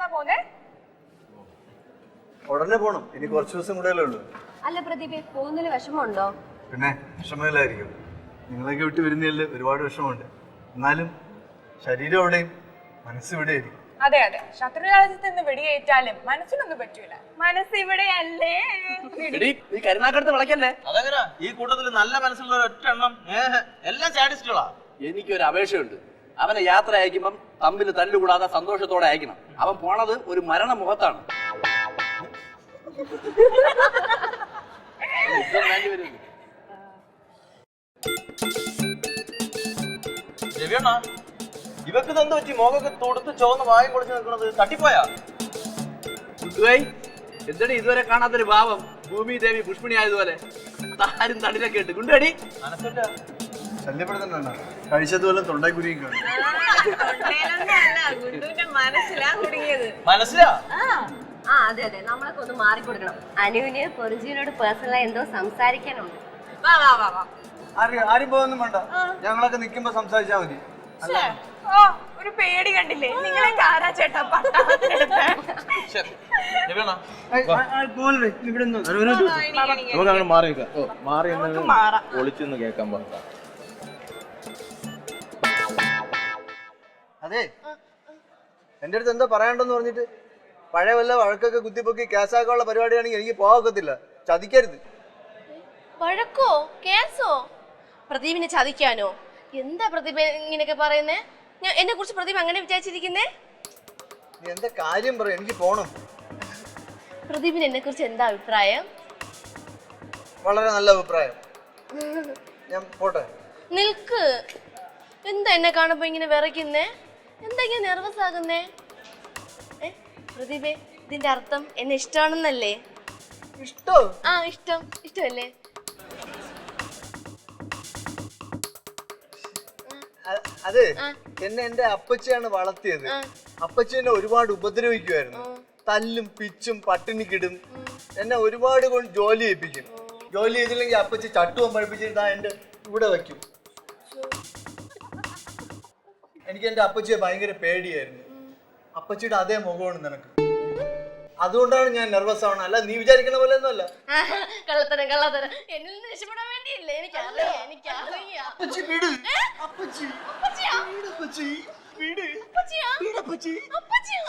എന്നാ പോന്നെ? ഉടനെ പോണം, ഇനി കുറച്ച് ദിവസം കൂടെ ഉള്ളൂ. അല്ല പ്രദീപ്, പോകുന്നതിൽ വിഷമമുണ്ടോ? പിന്നെ വിഷമമില്ലായിരിക്കും. നിങ്ങളൊക്കെ വിട്ട് വരുന്നതിൽ ഒരുപാട് വിഷമമുണ്ട്. എന്നാലും ശരീരം എവിടെയും മനസ്സ് ഇവിടെയായിരിക്കും. അതെ അതെ, ശത്രുരാജ്യത്ത് നിന്ന് വെടിയേറ്റാലും മനസ്സിനൊന്നും പറ്റൂല. മനസ്സ് ഇവിടെയല്ലേ. കരുനാക്കടുത്ത് വിളക്കല്ലേ? അതെങ്ങനാ ഈ കൂട്ടത്തിൽ നല്ല മനസ്സുള്ള ഒറ്റ എണ്ണം? എല്ലാം സാഡിസ്റ്റുകളാ. എനിക്കൊരു അപേക്ഷയുണ്ട്. അവനെ യാത്ര അയക്കുമ്പം തമ്മിൽ തല്ലുകൂടാതെ സന്തോഷത്തോടെ അയക്കണം. അവൻ പോണത് ഒരു മരണ മുഖത്താണ്. രവിയണ്ണ, ഇവക്ക് എന്ത് പറ്റി? മുഖമൊക്കെ തൊടുത്ത് ചുവന്ന് വായും പൊളിച്ച് നിൽക്കുന്നത് തട്ടിപ്പോയാ? എന്താണ് ഇതുവരെ കാണാത്തൊരു ഭാവം? ഭൂമി ദേവി പുഷ്പിണി ആയതുപോലെ താരും തടിലൊക്കെ ഇട്ട് ഗുണ്ടടി മനസ്സില്ല. ശല്യപ്പെടുത്തുന്നുണ്ടോ? കഴിച്ചതുപോലെ തൊണ്ടായി കുരുങ്ങി കാണും. മനസ്സിലാ കുടുങ്ങിയത്. മനസ്സിലാ? ആ അതെ അതെ, നമ്മളൊക്കെ ഒന്ന് മാറിക്കൊടുക്കണം. അനുവിന് പൊറിജീനോട് പേഴ്സണലായി എന്തോ സംസാരിക്കാനുണ്ട്. വാ വാ വാ വാ. ആരും പോകുന്നും വേണ്ട, ഞങ്ങളൊക്കെ നിൽക്കുമ്പോ സംസാരിച്ചാ മതി. ഓ, ഒരു പേടി കണ്ടില്ലേ? നിങ്ങളെ ആരാ ചേട്ടാ നമുക്ക് അങ്ങനെ മാറി നിൽക്കാം. മാറി ഒളിച്ചെന്ന് കേൾക്കാൻ പറഞ്ഞ. അതെ, എന്റെ അടുത്ത് എന്താ പറയാണ്ടെന്ന് പറഞ്ഞിട്ട് പഴയ വല്ല വഴക്കൊക്കെ കുത്തിപ്പൊക്കി കേസാക്കാനുള്ള പരിപാടിയാണെങ്കിൽ എനിക്ക് പോകാക്കത്തില്ല. ചതിക്കരുത്. വഴക്കോ കേസോ? പ്രദീപിനെ ചതിക്കാനോ? എന്താ പ്രദീപ് ഇങ്ങനെയൊക്കെ പറയുന്നേ? ഞാൻ എന്നെ കുറിച്ച് പ്രദീപ് അങ്ങനെ വിചാരിച്ചിരിക്കുന്നേ? നീ എന്താ കാര്യം പറ, എനിക്ക് പോണം. പ്രദീപിന് എന്നെ കുറിച്ച് എന്താ അഭിപ്രായം? വളരെ നല്ല അഭിപ്രായം. ഞാൻ പോട്ടെ. നിൽക്ക്. എന്താ എന്നെ കാണുമ്പോ ഇങ്ങനെ വിറയ്ക്കുന്നേ? എന്താ ഇങ്ങനെ നെർവസ് ആകുന്നേ? പ്രദീപേ, ഇതിന്റെ അർത്ഥം എന്നെ ഇഷ്ടമാണെന്നല്ലേ? ഇഷ്ടോ? ആ, ഇഷ്ടമല്ലേ? അതെ, എന്നെ എന്റെ അപ്പച്ചിയാണ് വളർത്തിയത്. അപ്പച്ചി എന്നെ ഒരുപാട് ഉപദ്രവിക്കുമായിരുന്നു. തല്ലും പിച്ചും പട്ടിണിക്കിടും. എന്നെ ഒരുപാട് കൊണ്ട് ജോലി ചെയ്യിപ്പിക്കും. ജോലി ചെയ്തില്ലെങ്കിൽ അപ്പച്ചി ചട്ടുവം പഠിപ്പിച്ചിട്ട് എന്റെ ഇവിടെ വയ്ക്കും. എനിക്ക് എന്റെ അപ്പച്ചിയെ ഭയങ്കര പേടിയായിരുന്നു. അപ്പച്ചിയുടെ അതേ മുഖമാണ് നിനക്ക്. അതുകൊണ്ടാണ് ഞാൻ നെർവസ് ആവണം. അല്ല നീ വിചാരിക്കുന്ന പോലെ ഒന്നും അല്ല. കള്ളത്തരം എന്നിൽ നിന്ന് രക്ഷപ്പെടാൻ വേണ്ടിയല്ലേ? എനിക്കറിയാം. അപ്പച്ചി വീട്, അപ്പച്ചി വീട്, അപ്പച്ചി വീട്, അപ്പച്ചിയാ? വീട്, അപ്പച്ചി. അപ്പച്ചിയാ?